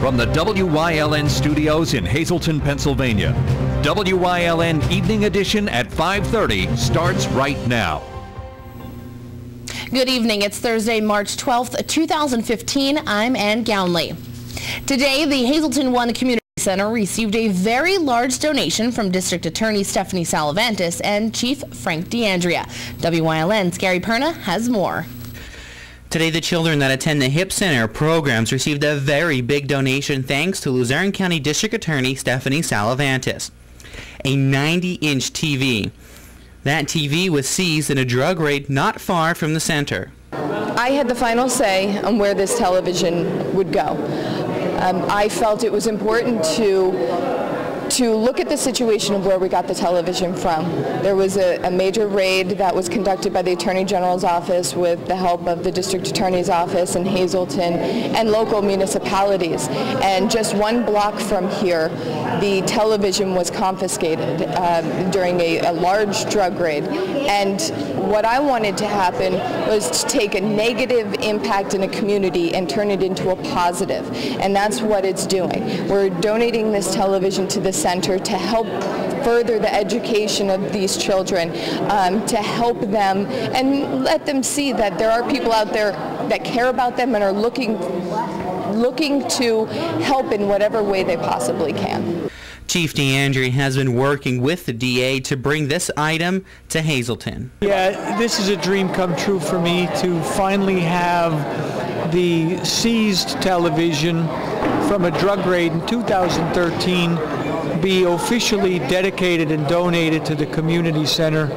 from the WYLN studios in Hazleton, Pennsylvania. WYLN Evening Edition at 5:30 starts right now. Good evening. It's Thursday, March 12th, 2015. I'm Ann Gownley. Today, the Hazleton One Community Center received a very large donation from District Attorney Stephanie Salavantis and Chief Frank D'Andrea. WYLN's Gary Perna has more. Today, the children that attend the HIP Center programs received a very big donation thanks to Luzerne County District Attorney Stephanie Salavantis. A 90-inch TV. That TV was seized in a drug raid not far from the center. I had the final say on where this television would go. I felt it was important to look at the situation of where we got the television from. There was a major raid that was conducted by the Attorney General's office with the help of the District Attorney's office in Hazleton and local municipalities. And just one block from here, the television was confiscated during a large drug raid. And what I wanted to happen was to take a negative impact in a community and turn it into a positive. And that's what it's doing. We're donating this television to the center to help further the education of these children, to help them and let them see that there are people out there that care about them and are looking to help in whatever way they possibly can. Chief D'Andrea has been working with the DA to bring this item to Hazleton. Yeah, this is a dream come true for me to finally have the seized television from a drug raid in 2013 be officially dedicated and donated to the community center.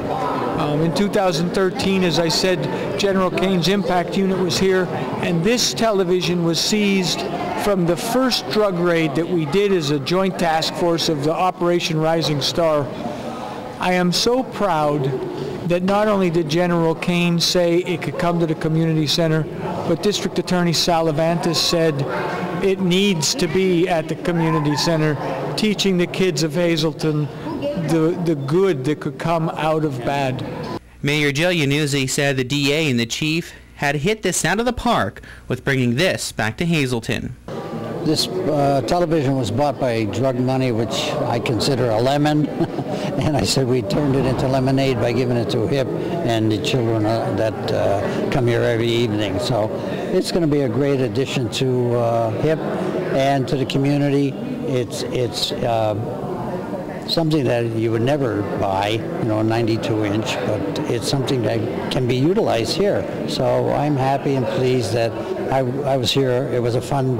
In 2013, as I said, General Kane's impact unit was here, and this television was seized from the first drug raid that we did as a joint task force of the Operation Rising Star. I am so proud that not only did General Kane say it could come to the community center, but District Attorney Salavantis said it needs to be at the community center, teaching the kids of Hazleton the good that could come out of bad. Mayor Joe Iannuzzi said the DA and the chief had hit this out of the park with bringing this back to Hazleton. This television was bought by drug money, which I consider a lemon, and I said we turned it into lemonade by giving it to HIP and the children that come here every evening. So it's going to be a great addition to HIP and to the community. It's something that you would never buy, you know, a 92-inch, but it's something that can be utilized here. So I'm happy and pleased that I was here. It was a fun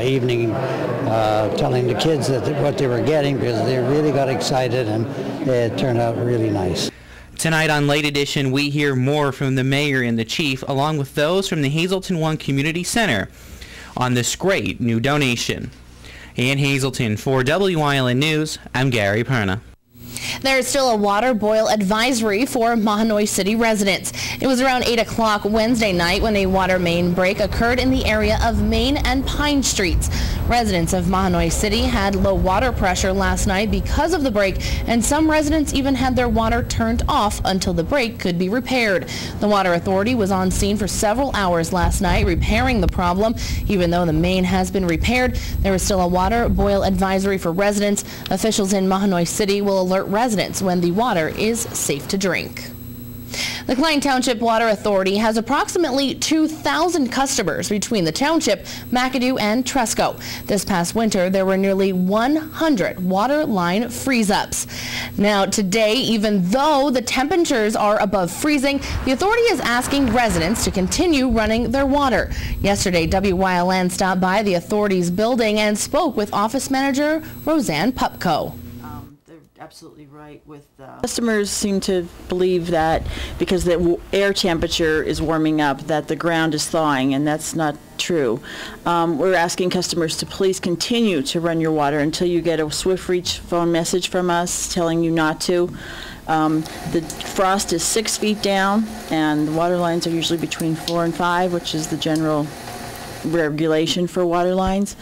evening telling the kids that what they were getting, because they really got excited, and it turned out really nice. Tonight on Late Edition, we hear more from the mayor and the chief, along with those from the Hazleton One Community Center, on this great new donation. In Hazleton, for WYLN News, I'm Gary Perna. There is still a water boil advisory for Mahanoy City residents. It was around 8 o'clock Wednesday night when a water main break occurred in the area of Main and Pine Streets. Residents of Mahanoy City had low water pressure last night because of the break, and some residents even had their water turned off until the break could be repaired. The Water Authority was on scene for several hours last night repairing the problem. Even though the main has been repaired, there is still a water boil advisory for residents. Officials in Mahanoy City will alert residents when the water is safe to drink. The Klein Township Water Authority has approximately 2,000 customers between the township, McAdoo, and Tresco. This past winter, there were nearly 100 water line freeze-ups. Now, today, even though the temperatures are above freezing, the authority is asking residents to continue running their water. Yesterday, WYLN stopped by the authority's building and spoke with Office Manager Roseanne Pupko. Absolutely right. With customers seem to believe that because the air temperature is warming up that the ground is thawing, and that's not true. We're asking customers to please continue to run your water until you get a Swift Reach phone message from us telling you not to. The frost is 6 feet down, and the water lines are usually between 4 and 5, which is the general regulation for water lines.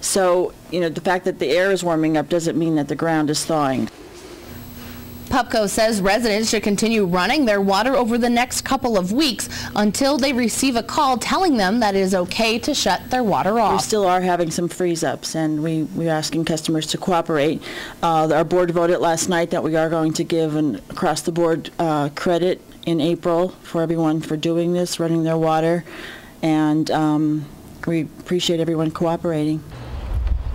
So, you know, the fact that the air is warming up doesn't mean that the ground is thawing. Pupco says residents should continue running their water over the next couple of weeks until they receive a call telling them that it is okay to shut their water off. We still are having some freeze-ups, and we're asking customers to cooperate. Our board voted last night that we are going to give an across-the-board credit in April for everyone for doing this, running their water, and we appreciate everyone cooperating.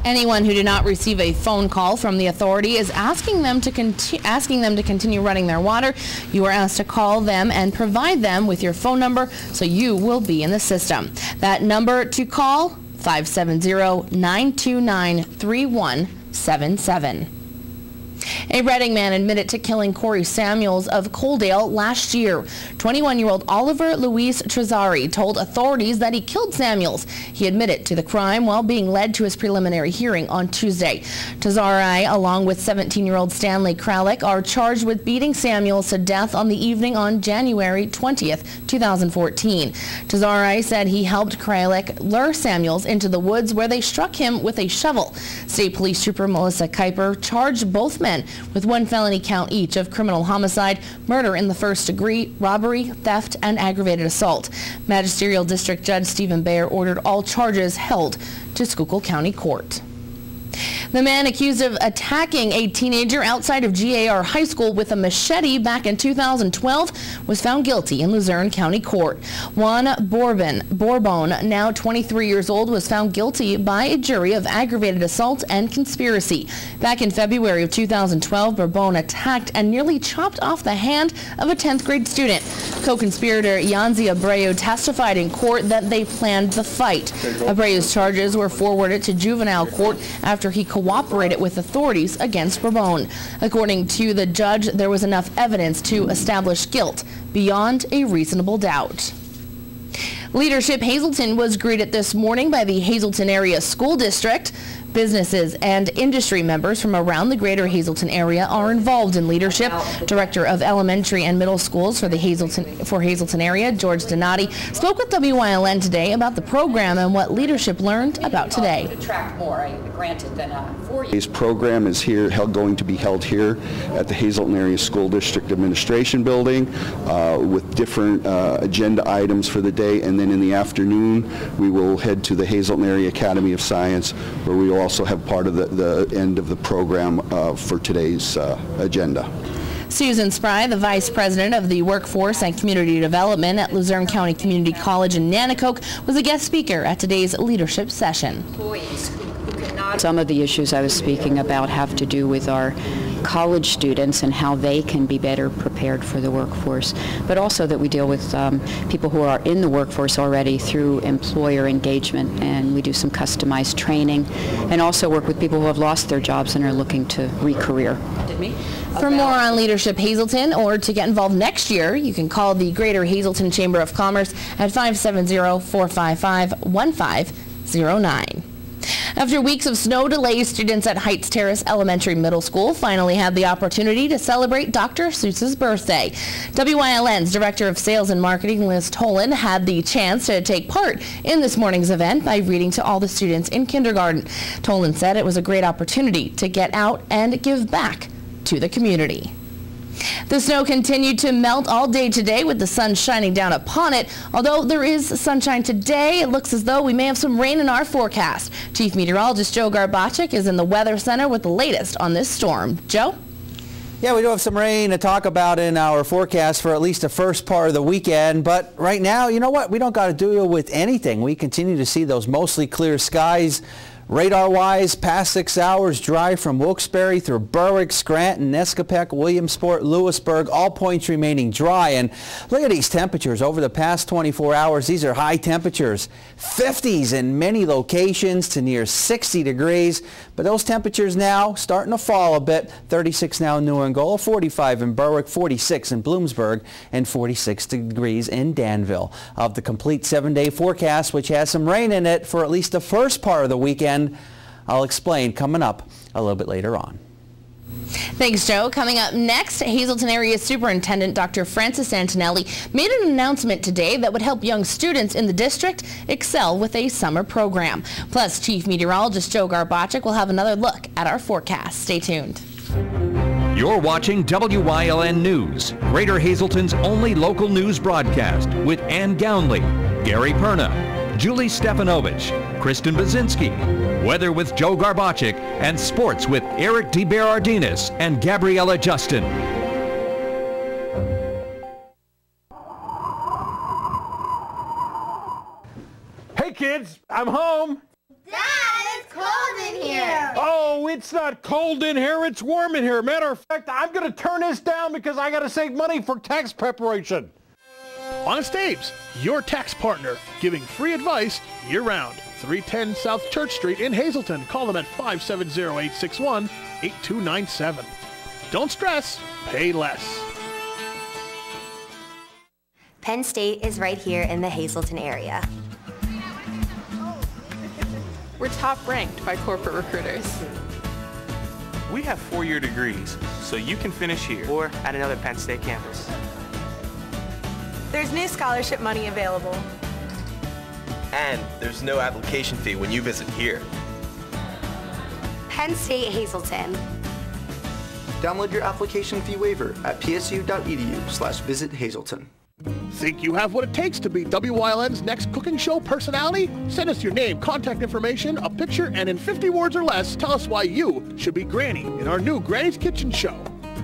Anyone who did not receive a phone call from the authority is asking them to continue running their water. You are asked to call them and provide them with your phone number so you will be in the system. That number to call, 570-929-3177. A Reading man admitted to killing Corey Samuels of Coaldale last year. 21-year-old Oliver Luis Trezari told authorities that he killed Samuels. He admitted to the crime while being led to his preliminary hearing on Tuesday. Trezari, along with 17-year-old Stanley Kralik, are charged with beating Samuels to death on the evening on January 20th, 2014. Trezari said he helped Kralik lure Samuels into the woods where they struck him with a shovel. State Police Trooper Melissa Kuiper charged both men with one felony count each of criminal homicide, murder in the first degree, robbery, theft, and aggravated assault. Magisterial District Judge Stephen Bayer ordered all charges held to Schuylkill County Court. The man accused of attacking a teenager outside of GAR High School with a machete back in 2012 was found guilty in Luzerne County Court. Juan Bourbon, now 23 years old, was found guilty by a jury of aggravated assault and conspiracy. Back in February of 2012, Bourbon attacked and nearly chopped off the hand of a 10th grade student. Co-conspirator Yanzi Abreu testified in court that they planned the fight. Abreu's charges were forwarded to juvenile court after he cooperated with authorities against Bourbon. According to the judge, there was enough evidence to establish guilt beyond a reasonable doubt. Leadership Hazleton was greeted this morning by the Hazleton Area School District. Businesses and industry members from around the greater Hazleton area are involved in leadership. Director of Elementary and Middle Schools for the Hazleton area, George Donati, spoke with WYLN today about the program and what leadership learned about today. Today's program is going to be held here at the Hazleton Area School District Administration Building with different agenda items for the day, and then in the afternoon we will head to the Hazleton Area Academy of Science, where we will also have part of the end of the program for today's agenda. Susan Spry, the Vice President of the Workforce and Community Development at Luzerne County Community College in Nanticoke, was a guest speaker at today's leadership session. Some of the issues I was speaking about have to do with our college students and how they can be better prepared for the workforce, but also that we deal with people who are in the workforce already through employer engagement, and we do some customized training, and also work with people who have lost their jobs and are looking to re-career. For more on Leadership Hazleton or to get involved next year, you can call the Greater Hazleton Chamber of Commerce at 570-455-1509. After weeks of snow delays, students at Heights Terrace Elementary Middle School finally had the opportunity to celebrate Dr. Seuss's birthday. WYLN's Director of Sales and Marketing, Liz Tolan, had the chance to take part in this morning's event by reading to all the students in kindergarten. Tolan said it was a great opportunity to get out and give back to the community. The snow continued to melt all day today with the sun shining down upon it. Although there is sunshine today, it looks as though we may have some rain in our forecast. Chief Meteorologist Joe Garbacik is in the Weather Center with the latest on this storm. Joe? Yeah, we do have some rain to talk about in our forecast for at least the first part of the weekend. But right now, you know what? We don't got to deal with anything. We continue to see those mostly clear skies. Radar-wise, past 6 hours, dry from Wilkes-Barre through Berwick, Scranton, Nescopeck, Williamsport, Lewisburg, all points remaining dry. And look at these temperatures over the past 24 hours. These are high temperatures, 50s in many locations to near 60 degrees. But those temperatures now starting to fall a bit. 36 now in New Angola, 45 in Berwick, 46 in Bloomsburg, and 46 degrees in Danville. Of the complete 7-day forecast, which has some rain in it for at least the first part of the weekend, I'll explain coming up a little bit later on. Thanks, Joe. Coming up next, Hazleton Area Superintendent Dr. Francis Antonelli made an announcement today that would help young students in the district excel with a summer program. Plus, Chief Meteorologist Joe Garbacik will have another look at our forecast. Stay tuned. You're watching WYLN News, Greater Hazelton's only local news broadcast with Ann Gownley, Gary Perna, Julie Stefanovich, Kristen Bazinski, weather with Joe Garbachik, and sports with Eric DeBerardinis and Gabriella Justin. Hey kids, I'm home. Dad, it's cold in here. Oh, it's not cold in here, it's warm in here. Matter of fact, I'm going to turn this down because I got to save money for tax preparation. Honest Abe's, your tax partner, giving free advice year-round. 310 South Church Street in Hazelton. Call them at 570-861-8297. Don't stress, pay less. Penn State is right here in the Hazelton area. We're top ranked by corporate recruiters. We have 4-year degrees, so you can finish here or at another Penn State campus. There's new scholarship money available. And there's no application fee when you visit here. Penn State Hazelton. Download your application fee waiver at psu.edu/visit-Hazelton. Think you have what it takes to be WYLN's next cooking show personality? Send us your name, contact information, a picture, and in 50 words or less, tell us why you should be Granny in our new Granny's Kitchen show.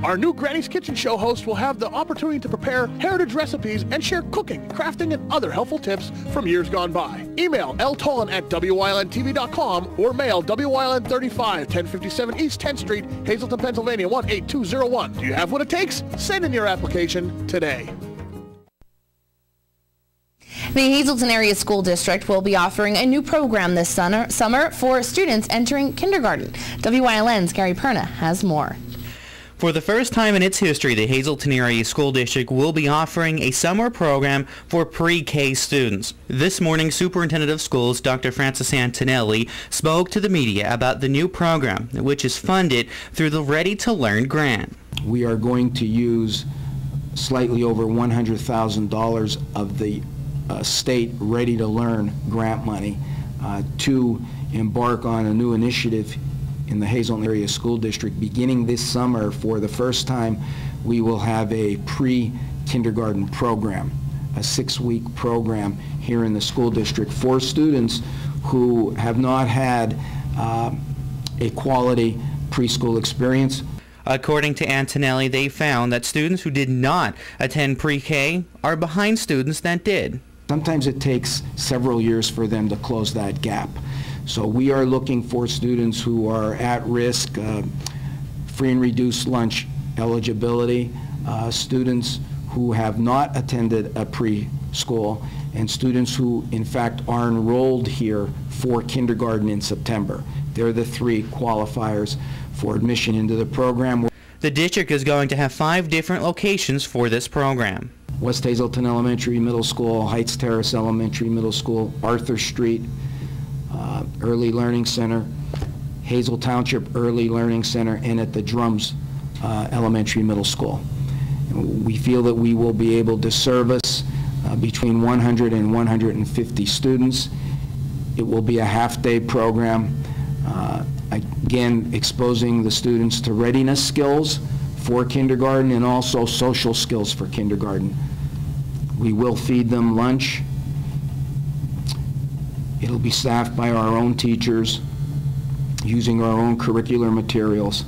Our new Granny's Kitchen show host will have the opportunity to prepare heritage recipes and share cooking, crafting, and other helpful tips from years gone by. Email ltolan@WYLNTV.com or mail WYLN 35, 1057 East 10th Street, Hazelton, Pennsylvania 18201. Do you have what it takes? Send in your application today. The Hazelton Area School District will be offering a new program this summer for students entering kindergarten. WYLN's Gary Perna has more. For the first time in its history, the Hazelton Area School District will be offering a summer program for pre-K students. This morning, Superintendent of Schools Dr. Francis Antonelli spoke to the media about the new program, which is funded through the Ready to Learn grant. We are going to use slightly over $100,000 of the state Ready to Learn grant money to embark on a new initiative in the Hazelton Area School District. Beginning this summer, for the first time, we will have a pre-kindergarten program, a 6-week program here in the school district for students who have not had a quality preschool experience. According to Antonelli, they found that students who did not attend pre-K are behind students that did. Sometimes it takes several years for them to close that gap. So we are looking for students who are at risk, free and reduced lunch eligibility, students who have not attended a preschool, and students who in fact are enrolled here for kindergarten in September. They're the 3 qualifiers for admission into the program. The district is going to have 5 different locations for this program. West Hazelton Elementary Middle School, Heights Terrace Elementary Middle School, Arthur Street Early Learning Center, Hazel Township Early Learning Center, and at the Drums Elementary Middle School. We feel that we will be able to service between 100 and 150 students. It will be a half-day program, again exposing the students to readiness skills for kindergarten and also social skills for kindergarten. We will feed them lunch. It'll be staffed by our own teachers using our own curricular materials.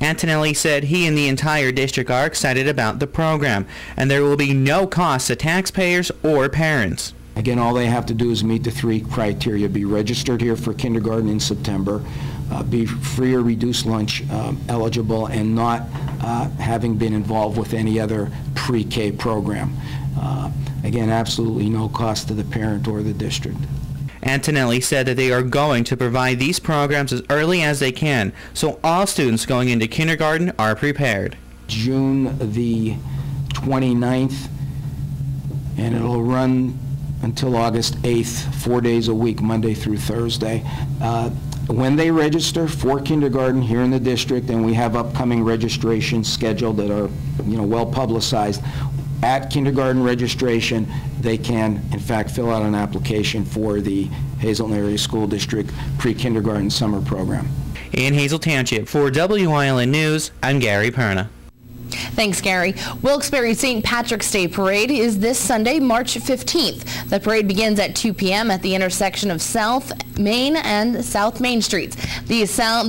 Antonelli said he and the entire district are excited about the program, and there will be no cost to taxpayers or parents. Again, all they have to do is meet the 3 criteria: be registered here for kindergarten in September, be free or reduced lunch eligible, and not having been involved with any other pre-K program. Again, absolutely no cost to the parent or the district. Antonelli said that they are going to provide these programs as early as they can, so all students going into kindergarten are prepared. June the 29th, and it'll run until August 8th, 4 days a week, Monday through Thursday. When they register for kindergarten here in the district, and we have upcoming registrations scheduled that are, well publicized, at kindergarten registration, they can, in fact, fill out an application for the Hazelton Area School District pre-kindergarten summer program. In Hazel Township, for WYLN News, I'm Gary Perna. Thanks, Gary. Wilkes-Barre St. Patrick's Day Parade is this Sunday, March 15th. The parade begins at 2 p.m. at the intersection of South Main and South Main Streets. The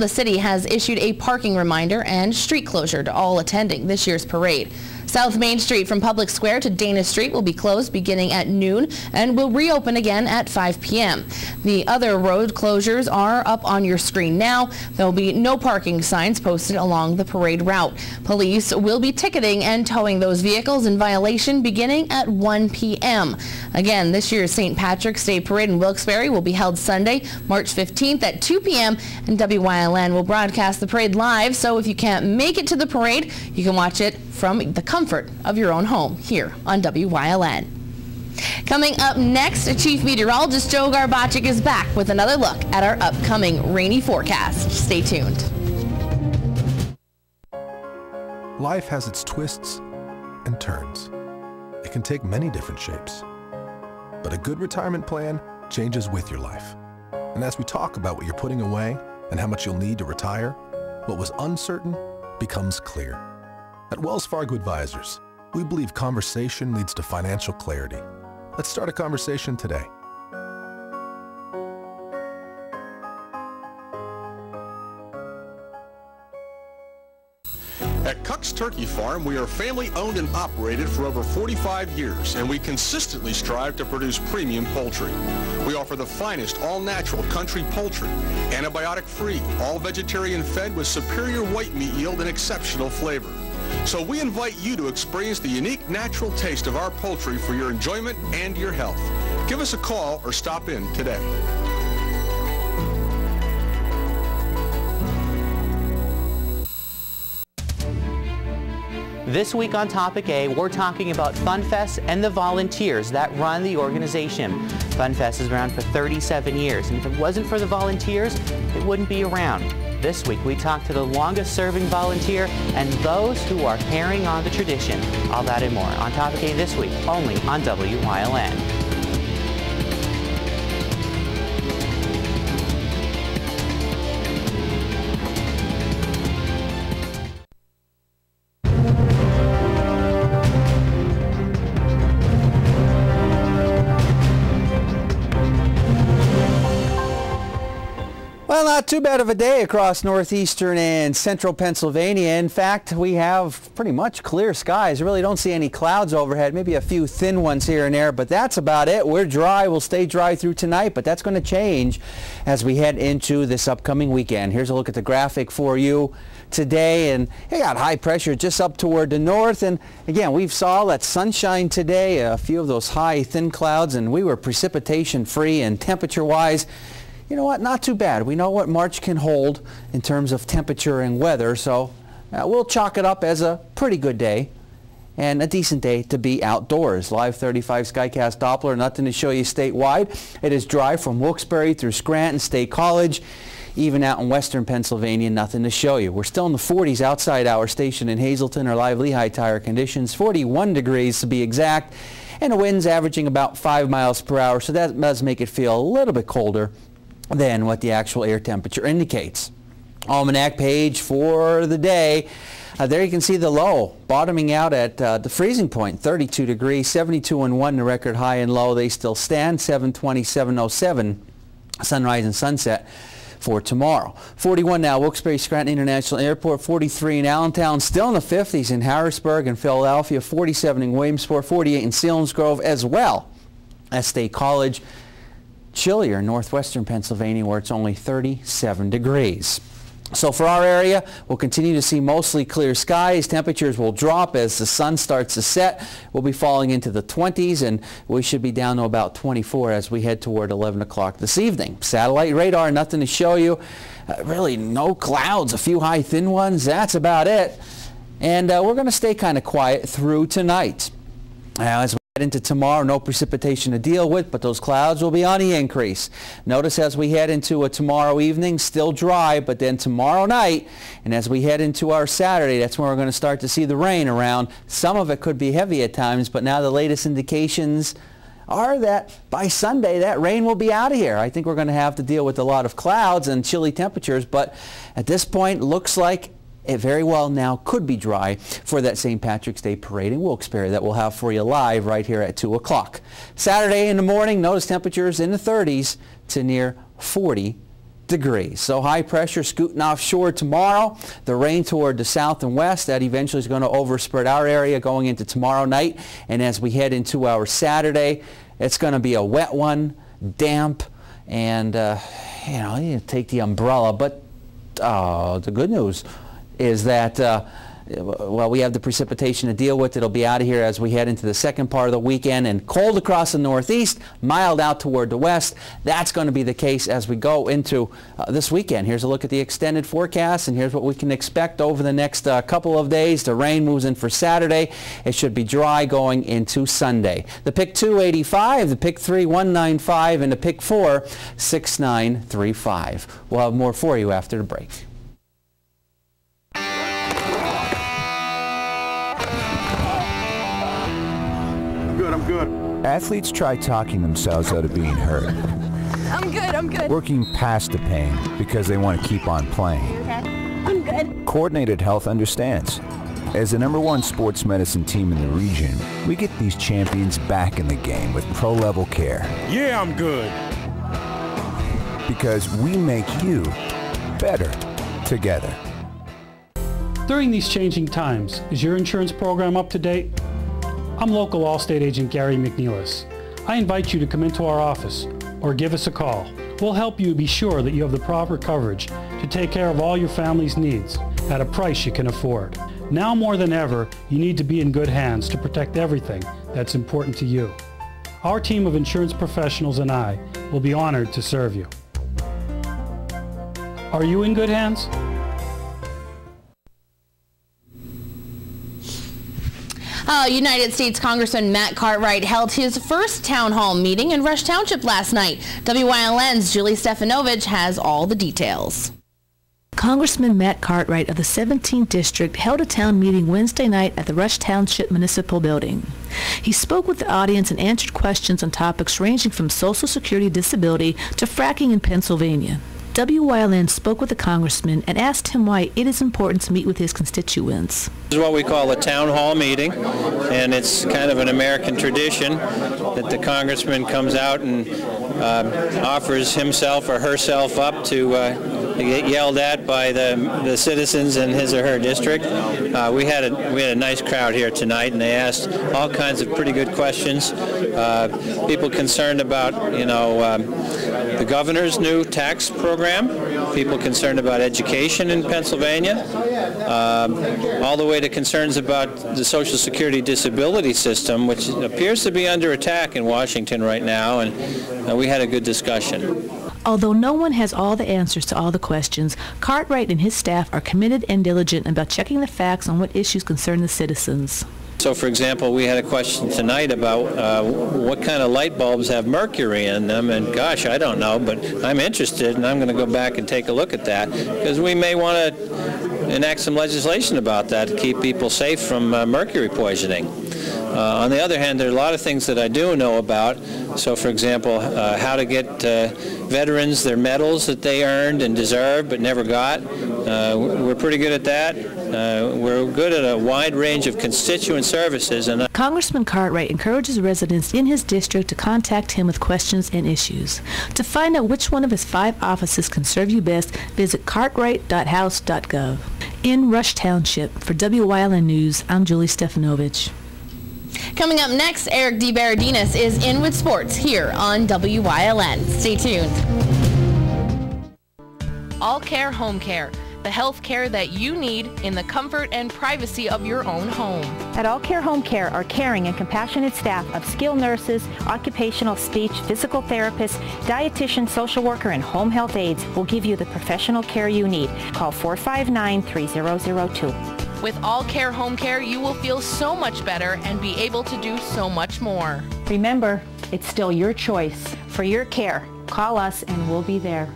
city has issued a parking reminder and street closure to all attending this year's parade. South Main Street from Public Square to Dana Street will be closed beginning at noon and will reopen again at 5 p.m. The other road closures are up on your screen now. There will be no parking signs posted along the parade route. Police will be ticketing and towing those vehicles in violation beginning at 1 p.m. Again, this year's St. Patrick's Day Parade in Wilkes-Barre will be held Sunday, March 15th at 2 p.m. and WYLN will broadcast the parade live, so if you can't make it to the parade, you can watch it from the comfort of your own home here on WYLN. Coming up next, Chief Meteorologist Joe Garbacik is back with another look at our upcoming rainy forecast. Stay tuned. Life has its twists and turns. It can take many different shapes. But a good retirement plan changes with your life. And as we talk about what you're putting away and how much you'll need to retire, what was uncertain becomes clear. At Wells Fargo Advisors, we believe conversation leads to financial clarity. Let's start a conversation today. At Cuck's Turkey Farm, we are family owned and operated for over 45 years, and we consistently strive to produce premium poultry. We offer the finest all-natural country poultry, antibiotic-free, all-vegetarian fed with superior white meat yield and exceptional flavor. So we invite you to experience the unique natural taste of our poultry for your enjoyment and your health. Give us a call or stop in today. This week on Topic A, we're talking about FunFest and the volunteers that run the organization. FunFest has been around for 37 years, and if it wasn't for the volunteers, it wouldn't be around. This week, we talked to the longest-serving volunteer and those who are carrying on the tradition. All that and more on Topic A this week, only on WYLN. Well, not too bad of a day across northeastern and central Pennsylvania. In fact, we have pretty much clear skies. Really don't see any clouds overhead, maybe a few thin ones here and there, but that's about it. We're dry. We'll stay dry through tonight, but that's going to change as we head into this upcoming weekend. Here's a look at the graphic for you today, and you got high pressure just up toward the north, and again, we saw that sunshine today, a few of those high thin clouds, and we were precipitation free, and temperature wise, you know what, not too bad. We know what March can hold in terms of temperature and weather, so we'll chalk it up as a pretty good day and a decent day to be outdoors. Live 35 Skycast Doppler, nothing to show you statewide. It is dry from Wilkes-Barre through Scranton State College. Even out in western Pennsylvania, nothing to show you. We're still in the 40s outside our station in Hazleton. Our live Lehigh tire conditions, 41 degrees to be exact, and the wind's averaging about 5 miles per hour, so that does make it feel a little bit colder than what the actual air temperature indicates. Almanac page for the day. There you can see the low bottoming out at the freezing point, 32 degrees, 72-1 the record high and low. They still stand, 720, 707 sunrise and sunset for tomorrow. 41 now, Wilkes-Barre Scranton International Airport, 43 in Allentown, still in the 50s in Harrisburg and Philadelphia, 47 in Williamsport, 48 in Selinsgrove, as well as State College. Chillier in northwestern Pennsylvania, where it's only 37 degrees. So for our area, we'll continue to see mostly clear skies. Temperatures will drop as the sun starts to set. We'll be falling into the 20s, and we should be down to about 24 as we head toward 11 o'clock this evening. Satellite radar, nothing to show you. Really no clouds, a few high thin ones. That's about it. And we're going to stay kind of quiet through tonight. As we head into tomorrow, no precipitation to deal with, but those clouds will be on the increase. Notice as we head into a tomorrow evening, still dry, but then tomorrow night, and as we head into our Saturday, that's when we're going to start to see the rain around. Some of it could be heavy at times, but now the latest indications are that by Sunday that rain will be out of here. I think we're going to have to deal with a lot of clouds and chilly temperatures, but at this point looks like it very well now could be dry for that St. Patrick's Day parade in Wilkes-Barre that we'll have for you live right here at 2 o'clock. Saturday in the morning, notice temperatures in the 30s to near 40 degrees. So high pressure scooting offshore tomorrow. The rain toward the south and west, that eventually is going to overspread our area going into tomorrow night. And as we head into our Saturday, it's going to be a wet one, damp, and you take the umbrella. But the good news is that well, we have the precipitation to deal with. It'll be out of here as we head into the second part of the weekend, and cold across the northeast, mild out toward the west. That's going to be the case as we go into this weekend. Here's a look at the extended forecast, and here's what we can expect over the next couple of days. The rain moves in for Saturday. It should be dry going into Sunday. The Pick 2, 85, the Pick 3, 195, and the Pick 4, 6935. We'll have more for you after the break. Good. Athletes try talking themselves out of being hurt. I'm good. Working past the pain because they want to keep on playing. Okay. I'm good. Coordinated Health understands. As the #1 sports medicine team in the region, we get these champions back in the game with pro-level care. Yeah, I'm good. Because we make you better together. During these changing times, is your insurance program up to date? I'm local Allstate agent Gary McNeilis. I invite you to come into our office or give us a call. We'll help you be sure that you have the proper coverage to take care of all your family's needs at a price you can afford. Now more than ever, you need to be in good hands to protect everything that's important to you. Our team of insurance professionals and I will be honored to serve you. Are you in good hands? United States Congressman Matt Cartwright held his first town hall meeting in Rush Township last night. WYLN's Julie Stefanovich has all the details. Congressman Matt Cartwright of the 17th District held a town meeting Wednesday night at the Rush Township Municipal Building. He spoke with the audience and answered questions on topics ranging from Social Security disability to fracking in Pennsylvania. WYLN spoke with the congressman and asked him why it is important to meet with his constituents. This is what we call a town hall meeting, and it's kind of an American tradition that the congressman comes out and offers himself or herself up to get yelled at by the citizens in his or her district. We had a nice crowd here tonight, and they asked all kinds of pretty good questions. People concerned about, the governor's new tax program, people concerned about education in Pennsylvania, all the way to concerns about the Social Security disability system, which appears to be under attack in Washington right now, and we had a good discussion. Although no one has all the answers to all the questions, Cartwright and his staff are committed and diligent about checking the facts on what issues concern the citizens. So, for example, we had a question tonight about what kind of light bulbs have mercury in them, and gosh, I don't know, but I'm interested, and I'm going to go back and take a look at that, because we may want to enact some legislation about that to keep people safe from mercury poisoning. On the other hand, there are a lot of things that I do know about. So, for example, how to get veterans their medals that they earned and deserved but never got. We're pretty good at that. We're good at a wide range of constituent services. And Congressman Cartwright encourages residents in his district to contact him with questions and issues. To find out which one of his 5 offices can serve you best, visit cartwright.house.gov. In Rush Township, for WYLN News, I'm Julie Stefanovich. Coming up next, Eric DeBaradinas is in with sports here on WYLN. Stay tuned. All Care Home Care, the health care that you need in the comfort and privacy of your own home. At All Care Home Care, our caring and compassionate staff of skilled nurses, occupational, speech, physical therapists, dietitian, social worker, and home health aides will give you the professional care you need. Call 459-3002. With All Care Home Care, you will feel so much better and be able to do so much more. Remember, it's still your choice. For your care, call us and we'll be there.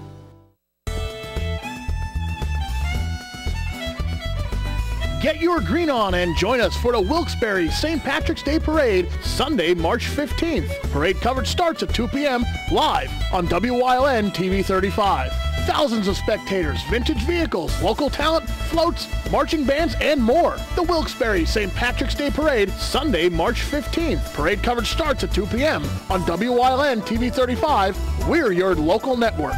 Get your green on and join us for the Wilkes-Barre St. Patrick's Day Parade, Sunday, March 15th. Parade coverage starts at 2 p.m. live on WYLN TV 35. Thousands of spectators, vintage vehicles, local talent, floats, marching bands, and more. The Wilkes-Barre St. Patrick's Day Parade, Sunday, March 15th. Parade coverage starts at 2 p.m. on WYLN TV 35. We're your local network.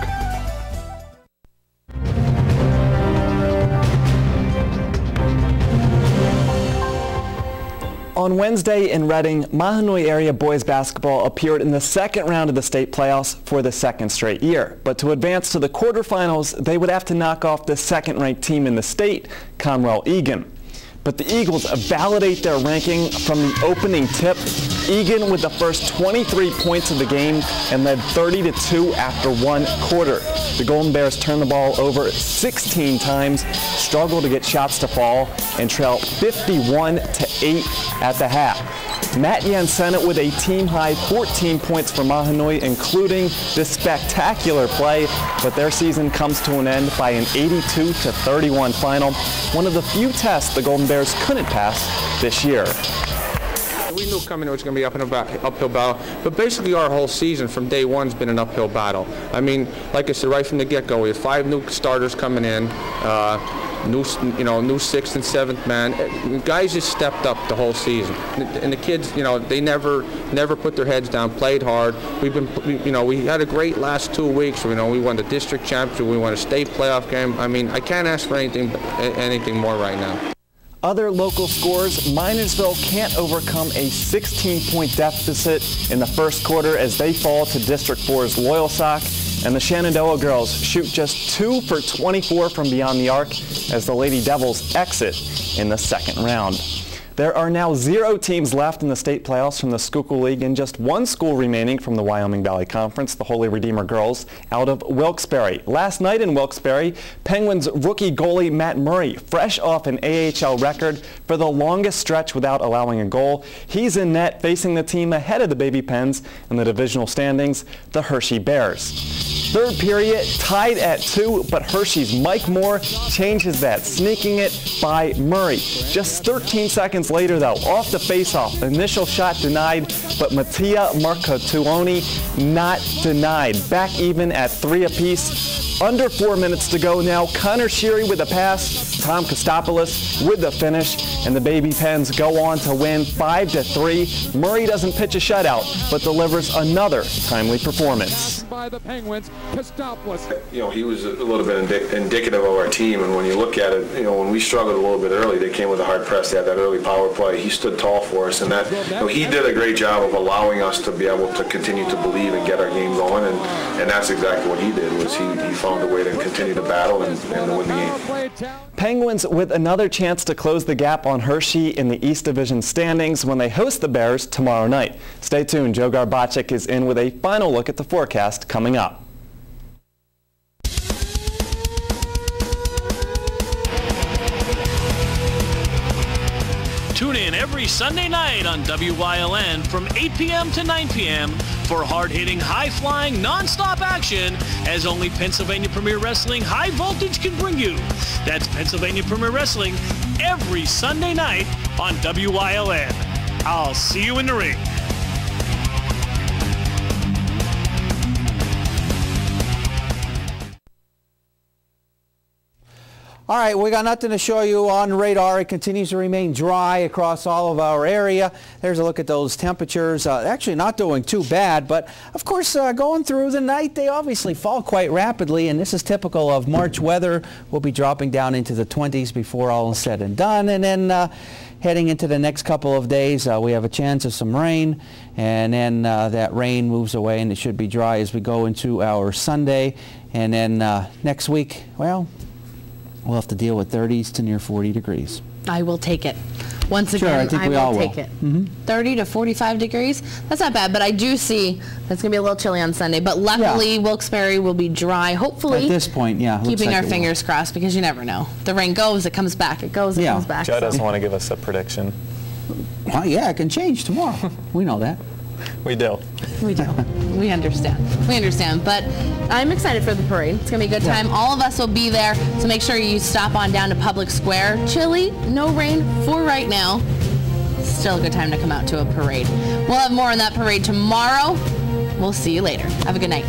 On Wednesday in Reading, Mahanoy area boys basketball appeared in the second round of the state playoffs for the second straight year. But to advance to the quarterfinals, they would have to knock off the second-ranked team in the state, Conrail Egan. But the Eagles validate their ranking from the opening tip. Egan with the first 23 points of the game and led 30-2 after one quarter. The Golden Bears turned the ball over 16 times, struggled to get shots to fall, and trailed 51-8 at the half. Matt Yansena with a team-high 14 points for Mahanoy, including this spectacular play, but their season comes to an end by an 82-31 final, one of the few tests the Golden Bears couldn't pass this year. We knew coming it was going to be uphill battle, but basically our whole season from day one's been an uphill battle. I mean, like I said, right from the get-go, we had 5 new starters coming in, new 6th and 7th man. Guys just stepped up the whole season, and the kids, they never put their heads down, played hard. We had a great last 2 weeks. We won the district championship, we won a state playoff game. I mean, I can't ask for anything more right now. Other local scores, Minersville can't overcome a 16-point deficit in the first quarter as they fall to District 4's Loyalsock, and the Shenandoah girls shoot just 2 for 24 from beyond the arc as the Lady Devils exit in the second round. There are now 0 teams left in the state playoffs from the Schuylkill League and just 1 school remaining from the Wyoming Valley Conference, the Holy Redeemer girls, out of Wilkes-Barre. Last night in Wilkes-Barre, Penguins rookie goalie Matt Murray, fresh off an AHL record for the longest stretch without allowing a goal. He's in net facing the team ahead of the Baby Pens in the divisional standings, the Hershey Bears. Third period, tied at 2, but Hershey's Mike Moore changes that, sneaking it by Murray. Just 13 seconds later, though, off the faceoff, initial shot denied, but Mattia Marcotuoni not denied. Back even at 3 apiece. Under 4 minutes to go now. Connor Sheary with a pass, Tom Kostopoulos with the finish, and the Baby Pens go on to win 5-3. Murray doesn't pitch a shutout, but delivers another timely performance. By the Penguins, Kostopoulos. He was a little bit indicative of our team, and when you look at it, when we struggled a little bit early, they came with a hard press. They had that early power play. He stood tall for us, and that he did a great job of allowing us to be able to continue to believe and get our game going, and that's exactly what he did. Was he found a way to continue to battle and to win the game. Penguins with another chance to close the gap on Hershey in the East Division standings when they host the Bears tomorrow night. Stay tuned. Joe Garbacik is in with a final look at the forecast coming up. Tune in every Sunday night on WYLN from 8 p.m. to 9 p.m. for hard-hitting, high-flying, non-stop action as only Pennsylvania Premier Wrestling High Voltage can bring you. That's Pennsylvania Premier Wrestling every Sunday night on WYLN. I'll see you in the ring. All right, we got nothing to show you on radar. It continues to remain dry across all of our area. There's a look at those temperatures. Actually not doing too bad, but of course going through the night, they obviously fall quite rapidly, and this is typical of March weather. We'll be dropping down into the 20s before all is said and done, and then heading into the next couple of days, we have a chance of some rain, and then that rain moves away, and it should be dry as we go into our Sunday, and then next week, well, we'll have to deal with 30s to near 40 degrees. I will take it. Once Sure, again, I think I we will all take will. it. 30 to 45 degrees. That's not bad, but I do see that's going to be a little chilly on Sunday. But luckily, Wilkes-Barre will be dry, hopefully. At this point, yeah. looks Keeping like our it fingers crossed, because you never know. The rain goes, it comes back. It goes, it comes back. Joe doesn't want to give us a prediction. will. Well, yeah, it can change tomorrow. We know that. We do. We do. We understand. We understand. But I'm excited for the parade. It's going to be a good time. All of us will be there, so make sure you stop on down to Public Square. Chilly, no rain for right now. Still a good time to come out to a parade. We'll have more on that parade tomorrow. We'll see you later. Have a good night.